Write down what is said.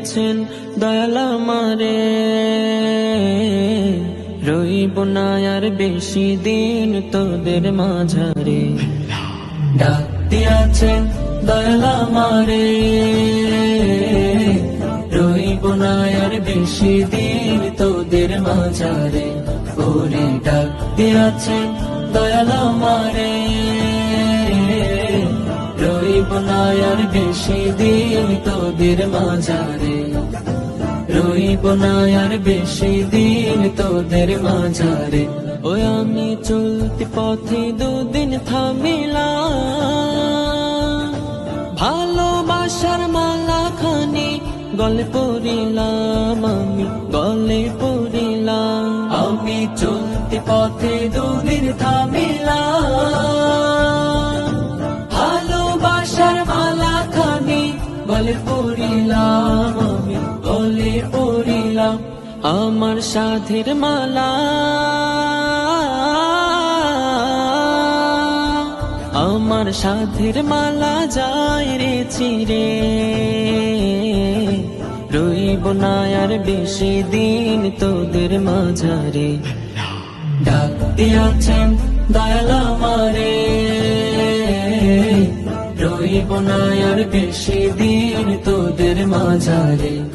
আছেন দয়াল আমারে, রইব না আর বেশি দিন তোদের মাঝারে। ডাক দিয়াছেন দয়াল আমারে, রইব না আর বেশি দিন তোদের মাঝারে। ওরে ডাক দিয়াছেন দয়াল আমারে, রইব না আর বেশি দিন তোদের মাঝারে, রইব না আর বেশি দিন তোদের মাঝারে। ওই আমি চলতি পথে দুদিন থামিলাম, ভালোবাসার মালা খানি গলে পড়িলাম, আমি গলে পড়িলাম। আমি চলতি পথে দুদিন থামিলাম, ভালোবাসার মালা খানি গলে পড়িলাম, আমি গলে পড়িলাম। আমার সাধের মালা, আমার সাধের মালা যায় রে চিরে, রইব না আর বেশি দিন তোদের মাঝারে। ডাক দিয়াছেন দয়াল আমারে, রইব না আর বেশি দিন তোদের মাঝারে।